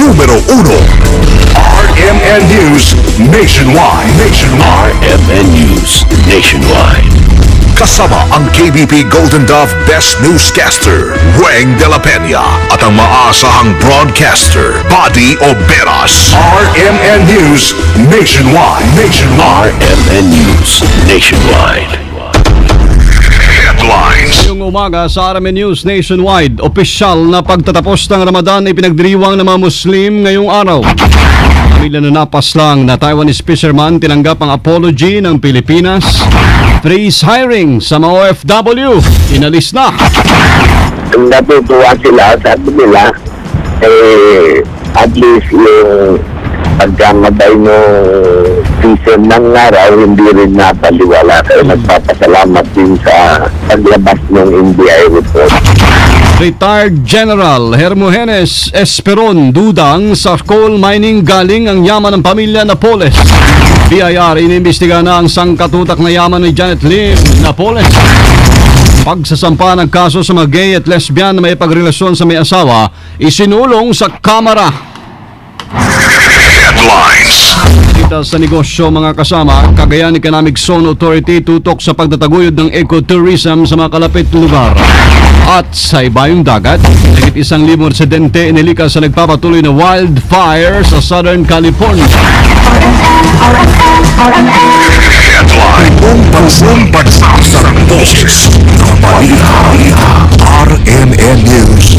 Numero 1. RMN News Nationwide. RMN News Nationwide. Kasama ang KBP Golden Dove Best Newscaster, Weng de la Peña, at ang maasahang broadcaster, Buddy Oberas. RMN News Nationwide. RMN News Nationwide. Headlines. Ngayong umaga sa RMN News Nationwide, opisyal na pagtatapos ng Ramadan ay pinagdiriwang ng mga Muslim ngayong araw. Pamilya na napaslang na Taiwanese fisherman tinanggap ang apology ng Pilipinas. Freeze hiring sa mga OFW, inalis na. Natutuwa sila, sabi nila, at least yung pagkamatay no season ng araw, hindi rin napaliwala. Kaya nagpapasalamat din sa paglabas ng NBI report. Retired General Hermogenes Esperon dudang sa coal mining galing ang yaman ng pamilya Napoles. BIR inimbestiga na ang sangkatutak na yaman ni Janet Lim Napoles. Pagsasampa ng kaso sa mga gay at lesbian na may pagrelasyon sa may asawa, isinulong sa Kamara. Headlines. Kita sa negosyo mga kasama, Cagayan Economic Zone Authority tutok sa pagtataguyod ng ecotourism sa mga kalapit lugar. At sa ibayong dagat, higit 1,000 residente inilikas sa nagpapatuloy na wildfire sa Southern California. Headline. Buong pansong pagsasarang boses ng balita. RMN News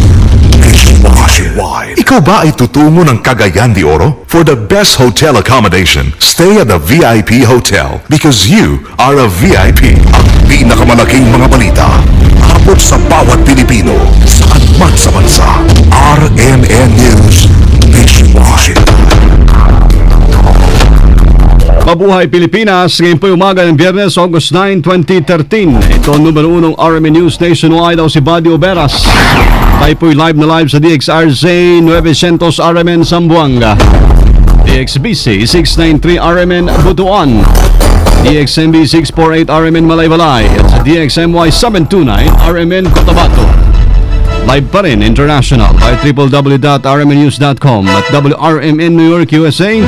Nationwide. Ikaw ba ay tutungo ng Cagayan de Oro? For the best hotel accommodation, stay at the VIP Hotel because you are a VIP. Ang pinakamalaking mga balita, abot sa bawat Pilipino, saan man sa bansa. RMN News Nationwide. Mabuhay Pilipinas, ngayon po umaga ng Biyernes, August 9, 2013. Ito ang numero 1 RMN News Nationwide, ako si Buddy Oberas. Tayo po'y live sa DXRZ 900 RMN Zamboanga, DXBC 693 RMN Butuan, DXMB 648 RMN Malaybalay, at sa DXMY 729 RMN Cotabato. Live pa rin international by www.rmnews.com at WRMN New York, USA,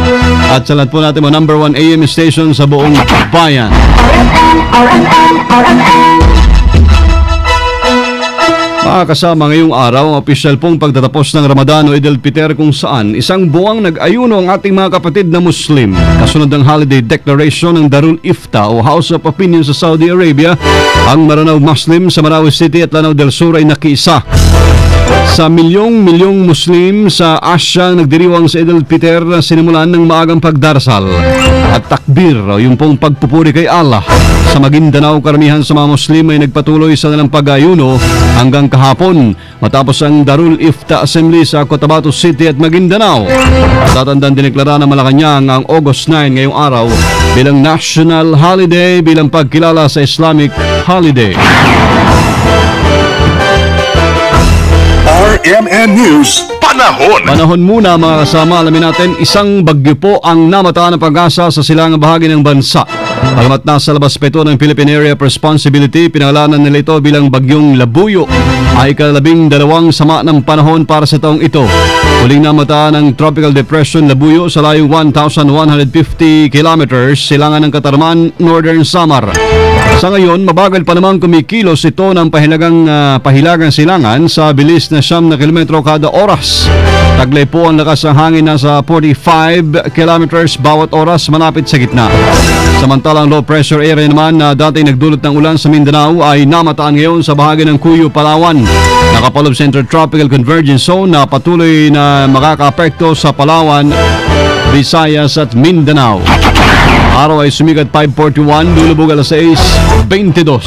at sa lahat po natin mga number 1 AM station sa buong bayan. Mga kasama, ngayong araw ang opisyal pong pagtatapos ng Ramadan o Eid al-Fitr kung saan isang buwang nag-ayuno ang ating mga kapatid na Muslim. Kasunod ng holiday declaration ng Darul Ifta o House of Opinion sa Saudi Arabia, ang Maranao Muslim sa Marawi City at Lanao del Sur ay nakiisa sa milyong Muslim sa Asia nagdiriwang sa Eid al-Fitr na sinimulan ng maagang pagdarasal at takbir o yung pong pagpupuri kay Allah. Sa Maguindanao, karamihan sa mga Muslim ay nagpatuloy sa nilang pag-ayuno hanggang kahapon matapos ang Darul Ifta Assembly sa Cotabato City at Maguindanao. Tatandang dineklara ng Malacanang ang August 9 ngayong araw bilang national holiday bilang pagkilala sa Islamic holiday. RMN News Panahon. Panahon muna mga kasama, alamin natin isang bagyo po ang namataan ng pag-asa sa silangang bahagi ng bansa. Pagamat nasa labas pa ito ng Philippine Area of Responsibility, pinangalanan nila ito bilang bagyong Labuyo, ay ika-12 sama ng panahon para sa taong ito. Huling namataan ng Tropical Depression Labuyo sa layong 1,150 kilometers silangan ng Katarman, Northern Samar. Sa ngayon, mabagal pa naman kumikilos ito ng pahilagang silangan sa bilis na 9 kilometro kada oras. Taglay po ang lakas ng hangin na sa 45 kilometers bawat oras malapit sa gitna. Samantalang low pressure area naman na dati nagdulot ng ulan sa Mindanao ay namataan ngayon sa bahagi ng Cuyo, Palawan. Nakapalob sa Intertropical Convergence Zone na patuloy na makaka-apekto sa Palawan, Visayas at Mindanao. Araw ay sumigat 5:41, lulubog alas 6:22.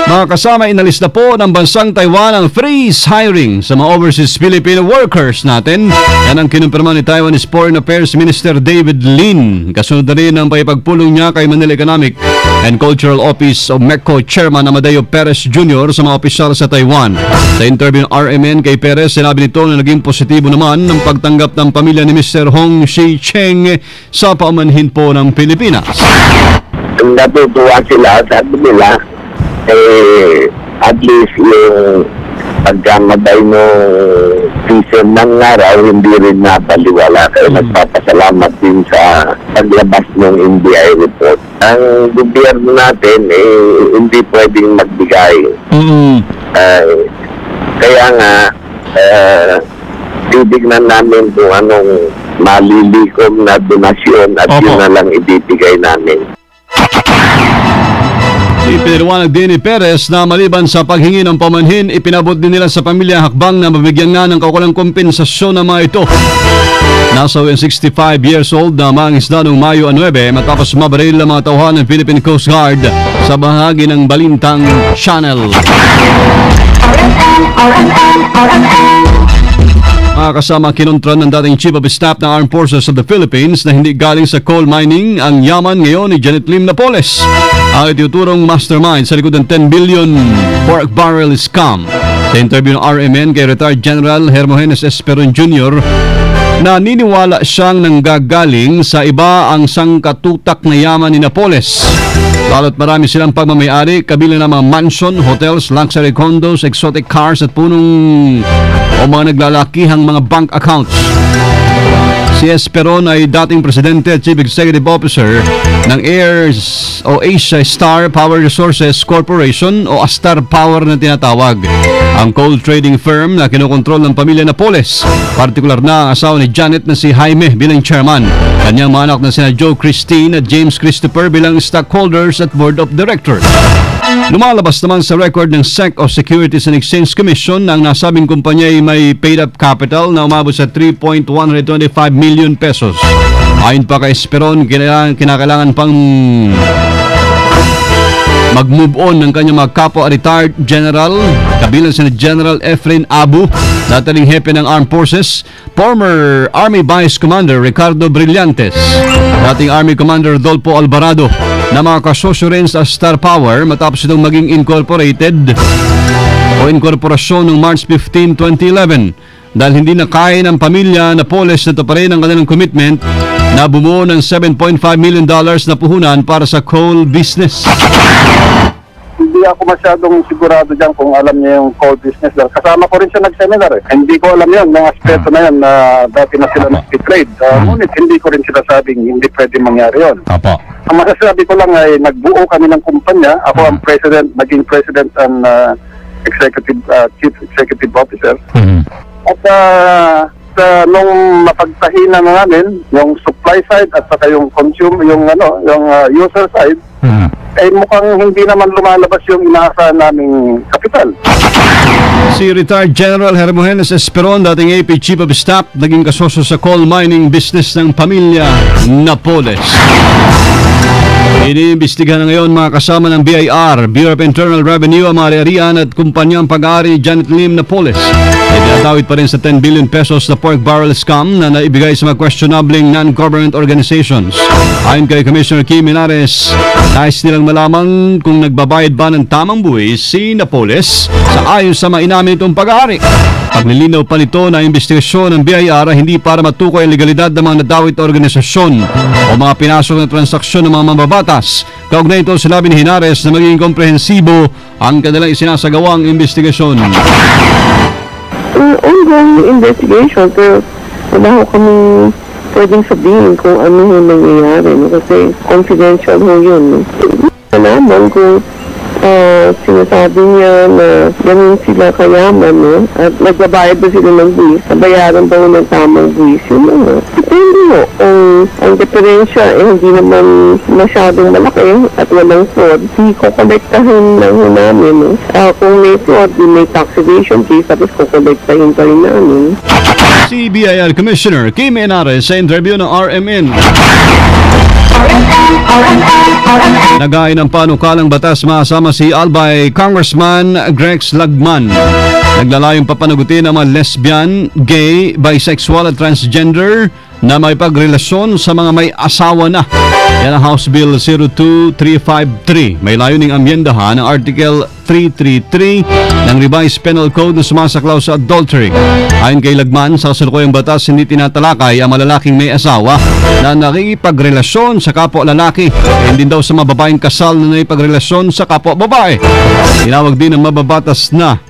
Mga kasama, inalis na po ng bansang Taiwan ang freeze hiring sa mga overseas Filipino workers natin. Yan ang kinumpirma ni Taiwanese Foreign Affairs Minister David Lin. Kasunod na rin ang paipagpulong niya kay Manila Economic and Cultural Office of MECO Chairman Amadeo Perez Jr. sa mga opisyal sa Taiwan. Sa interview ng RMN kay Perez, sinabi nito na naging positibo naman ng pagtanggap ng pamilya ni Mr. Hong Shi Cheng sa paumanhin po ng Pilipinas. Natutuwa sila, sabi nila, at least yung pagkamatay no season ng araw, hindi rin napaliwala. Kaya nagpapasalamat din sa paglabas ng NBI report. Ang gobyerno natin, hindi pwedeng magbigay. Kaya nga, titignan namin kung anong malilikom na donasyon at yun na lang ibibigay namin. Ipinaliwanag din ni Perez na maliban sa paghingi ng pamanhin, ipinabot din nila sa pamilya hakbang na mabigyan nga ng kaukulang kompensasyon ng mga ito. Nasa 65 years old na mangisda noong Mayo 9 matapos mabaril ang mga tauhan ng Philippine Coast Guard sa bahagi ng Balintang Channel. Kasama kinontra ng dating Chief of Staff ng Armed Forces of the Philippines na hindi galing sa coal mining ang yaman ngayon ni Janet Lim Napoles, ang itiuturong mastermind sa likod ng 10 billion pork barrel scam. Sa interview ng RMN kay Retired General Hermogenes Esperon Jr., naniniwala siyang nanggagaling sa iba ang sangkatutak na yaman ni Napoles. Lalo't marami silang pagmamayari, kabilang ng mga mansion, hotels, luxury condos, exotic cars at punong o mga naglalakihang mga bank accounts. Si Esperon ay dating presidente at chief executive officer ng Asia Star Power Resources Corporation o Astar Power na tinatawag. Ang coal trading firm na kinokontrol ng pamilya Napoles, partikular na ang asawa ni Janet na si Jaime bilang chairman, kanyang mga anak na sina Joe Christine at James Christopher bilang stockholders at board of directors. Lumalabas naman sa record ng SEC o Securities and Exchange Commission na ang nasabing kumpanya ay may paid-up capital na umabot sa 3.125 million pesos. Ayon pa kay Esperon, kinakailangan pang mag-move on ng kanyang mga kapwa retired general, kabilang si General Efrain Abu, dating hepe ng Armed Forces, former Army Vice Commander Ricardo Brillantes, dating Army Commander Dolpo Alvarado, na mga kasosyo rin sa Star Power matapos itong maging incorporated o inkorporasyon noong March 15, 2011. Dahil hindi na kaya ng pamilya Napoles na tuparin ang kanilang commitment na bumuo ng $7.5 million na puhunan para sa coal business. Hindi ako masyadong sigurado dyan kung alam niya yung coal business. Kasama ko rin siya nag-seminar. Hindi ko alam yun, mga aspeto na yan na dati na sila nag-trade. Ngunit hindi ko rin sila sabing hindi pwede mangyari yun. Ang masasabi ko lang ay nagbuo kami ng kumpanya. Ako ang president, naging president and chief executive officer. At nung mapagtahinan namin yung supply side at saka yung user side, ay mukhang hindi naman lumalabas yung inaasahan naming kapital. Si Retired General Hermogenes Esperon, dating AP Chief of Staff, naging kasosyo sa coal mining business ng pamilya Napoles. Iniimbestigahan na ngayon mga kasama ng BIR, Bureau of Internal Revenue, ang mga ari-arian at kumpanyang pag-aari ni Janet Lim Napoles. Itinatawid pa rin sa 10 billion pesos na pork barrel scam na naibigay sa mga questionabling non-government organizations. Ayon kay Commissioner Kim Menares, nais nilang malaman kung nagbabayad ba ng tamang buwis si Napoles sa ayon sa mainamin itong pag-aari. Paglilinaw pa nito na investigasyon ng BIR hindi para matukoy ang legalidad ng mga nadawit na organisasyon o mga pinasok na transaksyon ng mga mababatas. Kaugnay ito sinabi ni Henares na magiging komprehensibo ang kanilang isinasagawang investigasyon. Ongoing investigation, pero wala ko kami pwedeng sabihin kung ano yung nangyayari, no? Kasi confidential ho yun. Naman kung sinasabi niya na ganun sila kayaman, no? At nagbabayad ba sila ng buwis, nabayaran ba ng tamang buwis, yun ano. Depende mo, ang diferensya hindi naman masyadong malaki at walang fraud, di ko kolektahin lang namin, no? Kung may fraud, may tax evasion case, tapos kukolektahin pa rin namin. Si BIR Commissioner Kim Menares sa interview ng RMN. Naghain ng panukalang batas masama si Albay Congressman Grex Lagman. Naglalayong papanagutin ang mga lesbian, gay, bisexual at transgender na may pagrelasyon sa mga may asawa na. Yan ang House Bill 02353. May layuning amyendahan ang Article 333 ng Revised Penal Code na sumasaklaw sa adultery. Ayon kay Lagman, sa kasalukuyang batas hindi tinatalakay ang malalaking may asawa na nakikipagrelasyon sa kapwa lalaki. Hindi daw sa mababaeng kasal na nakikipagrelasyon sa kapwa babae. Tinawag din ng mababatas na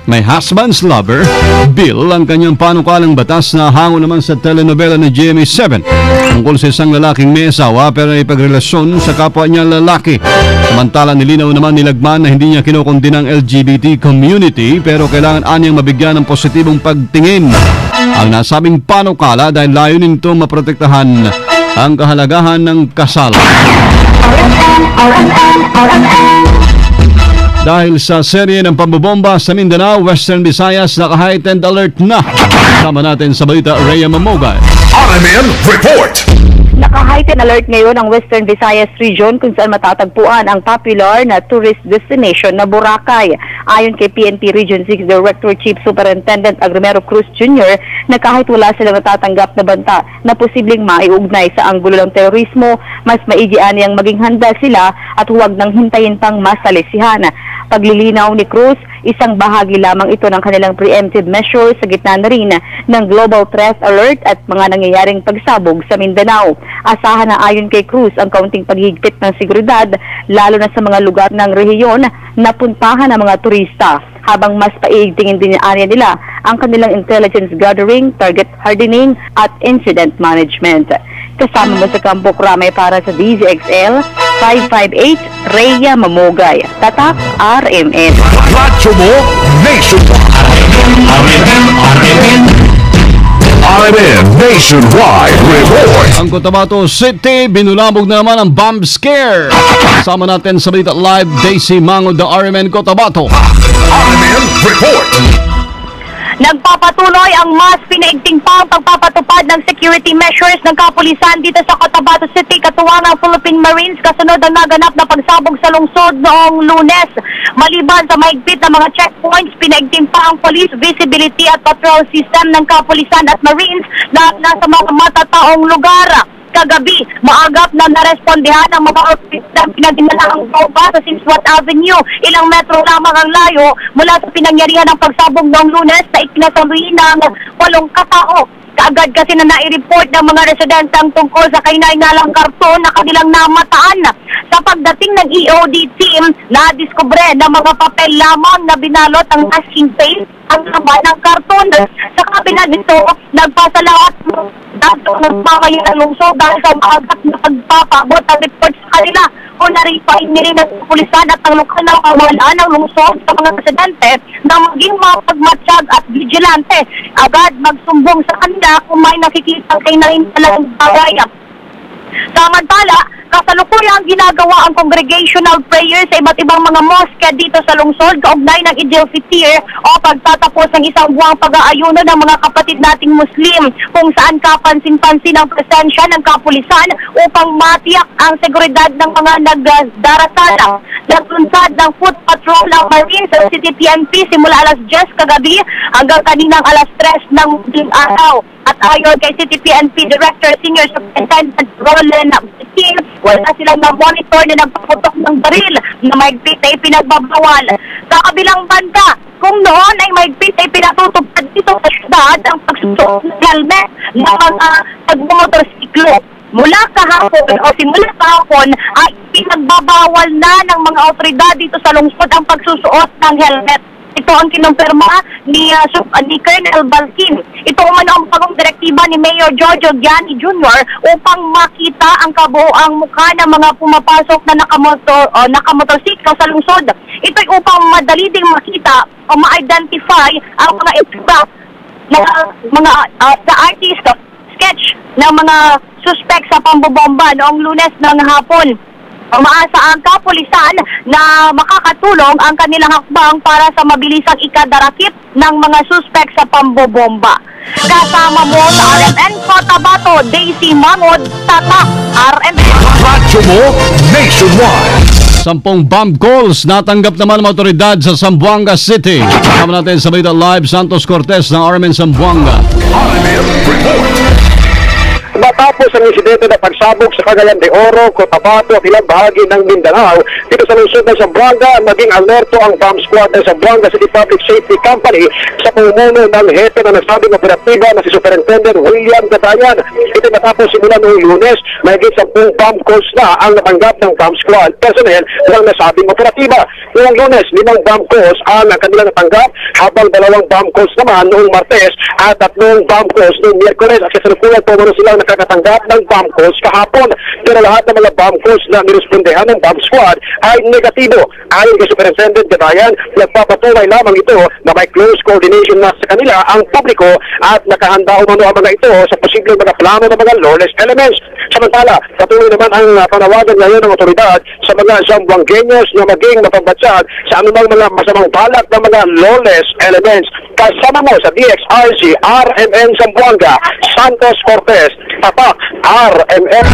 My Husband's Lover Bill ang kanyang panukalang batas na hango naman sa telenovela ng GMA7 tungkol sa isang lalaking may asawa pero ay pagrelasyon sa kapwa niya lalaki. Samantala nilinaw naman ni Lagman na hindi niya kinukundina ang LGBT community pero kailangan anyang mabigyan ng positibong pagtingin ang nasabing panukala dahil layunin nito maprotektahan ang kahalagahan ng kasal. Dahil sa serye ng pambobomba sa Mindanao, Western Visayas, naka-heightened alert na. Sama natin sa balita, Rhea Mamogay. RMN Report! Naka-heightened alert ngayon ang Western Visayas region kung saan matatagpuan ang popular na tourist destination na Boracay. Ayon kay PNP Region 6 Director Chief Superintendent Agromero Cruz Jr. na kahit wala silang natatanggap na banta na posibleng maiugnay sa anggulo ng terorismo, mas maigian niyang maging handa sila at huwag nang hintayin pang masalisihan. Paglilinaw ni Cruz, isang bahagi lamang ito ng kanilang preemptive measures sa gitna na rin ng global threat alert at mga nangyayaring pagsabog sa Mindanao. Asahan na ayon kay Cruz ang kaunting paghigpit ng seguridad lalo na sa mga lugar ng rehiyon na puntahan ng mga turista habang mas paigtingin din area nila ang kanilang intelligence gathering, target hardening at incident management. Kasama mo sa Kampo Kramay para sa DZXL 558 Rhea Mamogay, Tatak RMN. Radyo mo RMN Nationwide Report! Ang Cotabato City, binulabog na naman ang bomb scare. Kasama natin sa balita live, Daisy Mangod ng RMN Cotabato. RMN Report! Nagpapatuloy ang mas pinaigting pang pagpapatupad ng security measures ng kapulisan dito sa Cotabato City katuwang ng Philippine Marines kasunod ang naganap na pagsabog sa lungsod noong Lunes. Maliban sa mahigpit na mga checkpoints, pinaigting pa ang police visibility at patrol system ng kapulisan at Marines na nasa mga matataong lugar. Kagabi, maagap na narespondihan ang mga outfits na pinagdinalang bomba sa Simswat Avenue. Ilang metro lamang ang layo mula sa pinangyarihan ng pagsabog noong Lunes sa ikinasaluhin ng 8 katao. Kaagad kasi na nai-report ng mga residentang tungkol sa kainay-ngalang karton na kanilang namataan. Sa pagdating ng EOD team, nadiskubre ng mga papel lamang na binalot ang masking tape ang laman ng karton. Sa kabila nito, nagpasalamat ng mamayan ng lungsod dahil sa maagap na pagpapabot ang report sa kanila. O narifay nirin ng pulisan at ang lokal na pamahalaan ng lungsod sa mga residente na maging mapagmatsyag at vigilante. Agad magsumbong sa kanila kung may nakikita kay narin talang bagay. Samantala, kasalukuyang ginagawa ang congregational prayer sa iba't ibang mga mosque dito sa lungsod kaugnay ng Eid al-Fitr o pagtatapos ng isang buwang pag-aayuno ng mga kapatid nating Muslim kung saan kapansin-pansin ang presensya ng kapulisan upang matiyak ang seguridad ng mga nagdarasal. Naglunsad ng foot patrol ng Marines sa City PNP simula alas 10 kagabi hanggang kaninang alas 3 ng madaling araw. At ayon kay City PNP Director Senior Superintendent Roland Batin, wala silang na-monitor na nagpaputok ng baril na mahigpit ay pinagbabawal. Sa kabilang banda, kung noon ay mahigpit ay pinatutupad dito sa syudad ang pagsusuot ng helmet ng mga pagmumotorsiklo. Mula kahapon o simula kahapon ay pinagbabawal na ng mga otoridad dito sa lungsod ang pagsusuot ng helmet. Ito ang kinumpirma ni Colonel Balkin. Ito man ang bagong direktiba ni Mayor Jojo Gianni Jr. upang makita ang kabuoang mukha ng mga pumapasok na nakamotorsiklo sa lungsod. Ito'y upang madali ding makita o ma-identify ang mga itsura mga sa artist sketch ng mga suspect sa pambobomba noong Lunes ng hapon. Umaasa ang kapulisan na makakatulong ang kanilang hakbang para sa mabilisang ikadarakip ng mga suspect sa pambobomba. Kasama mo sa RMN Cotabato, Daisy Mangod, Tatak RMN. Radyo mo Nationwide! 10 bomb calls natanggap naman ng otoridad sa Zamboanga City. Kasama natin sa balita live, Santos Cortez ng RMN Zamboanga. RMN Report! About matapos ang insidente na pagsabog sa Cagayan de Oro, Cotabato at ilang bahagi ng Mindanao dito sa lungsod ng Zamboanga, maging alerto ang bomb squad ng Zamboanga City Public Safety Company sa pamumuno ng hepe na nagsabing operatiba na si Superintendent William Gatayan. Ito matapos simula noong Lunes, mahigit 10 bomb calls na ang natanggap ng bomb squad personnel ng nasabing operatiba. Noong Lunes, 5 bomb calls ang kanilang natanggap, habang 2 bomb calls naman noong Martes at 3 bomb calls noong Miyerkules, at kasalukuyan po muna silang nakakatanggap ng bomb calls kahapon. Pero lahat ng mga bomb calls na nirespondehan ng bomb squad ay negatibo. Ayon kay Superintendent Gatayan, nagpapatunay lamang ito na may close coordination na sa kanila ang publiko at nakahanda umano ang mga ito sa posibleng mga plano ng mga lawless elements. Samantala, patuloy naman ang panawagan ngayon ng otoridad sa mga Zamboangueños na maging mapagbatsyag sa anumang mga masamang balak ng mga lawless elements. Kasama mo sa DXRC RMN Zamboanga, Santos Cortez, Tapak RMN.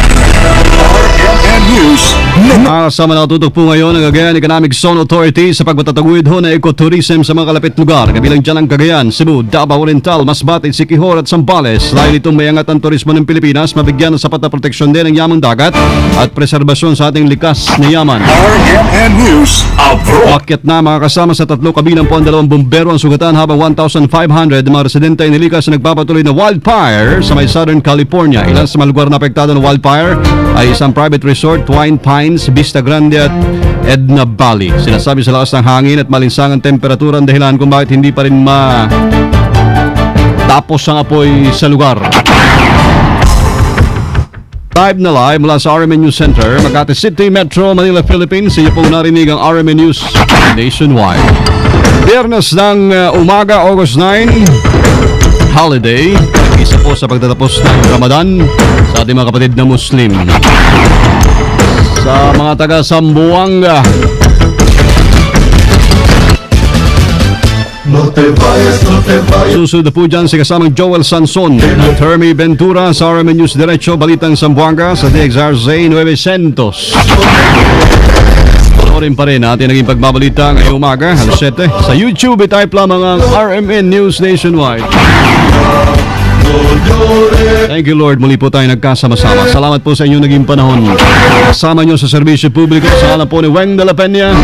RMN News. Kasama na tutok po ngayon ang Cagayan Economic Zone Authority sa pagmatataguyod ho na ecotourism sa mga kalapit lugar. Kabilang dyan ang Cagayan, Cebu, Davao Oriental, Masbate, Siquijor at Zambales. Dahil itong may angat ang turismo ng Pilipinas, mabigyan ng sapat na proteksyon din ng yamang dagat at preserbasyon sa ating likas na yaman. RMN News Abroad. Pakyat na mga kasama sa 3 kabilang po ang 2 bumbero ang sugatan, habang 1,500 mga residente ay nilikas sa nagpapatuloy na wildfire sa may Southern California. Ilan sa mga lugar na apektado ng wildfire ay isang private resort, Twine Pines, Vista Grande at Edna Valley. Sinasabi sa lakas ng hangin at malinsangang temperatura ang dahilan kung bakit hindi pa rin matapos ang apoy sa lugar. Live na live mula sa RMN News Center, Makati City, Metro Manila, Philippines. Inyo pong narinig ang RMN News nationwide. Biyernes ng umaga, August 9, holiday. Isa po sa pagtatapos ng Ramadan sa ating mga kapatid na Muslim. Sa mga taga Zamboanga, susunod na po dyan si kasamang Joel Sanson at Hermie Ventura sa RMN News Diretso, Balitang Zamboanga sa DXRZ 900. Rin pa rin natin naging pagbabalita ngayong umaga, alas 7. Sa YouTube, i-type lamang ang RMN News Nationwide. Thank you Lord, muli po tayo nagkasama-sama. Salamat po sa inyong naging panahon. Kasama nyo sa serbisyo publiko sa alam po ni Weng de la Peña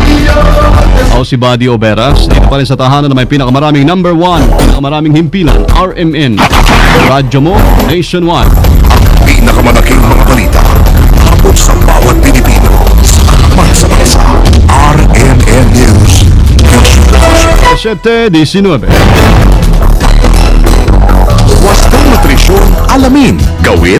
o si Buddy Oberas. Dito pa rin sa tahanan na may pinakamaraming number 1, pinakamaraming himpilan, RMN. Radyo mo, nationwide. Pinakamalaking mga balita habot sa bawat Pilipino. Magsa-magsa RMN News. 7:19. Wastong nutrisyon, alamin, gawin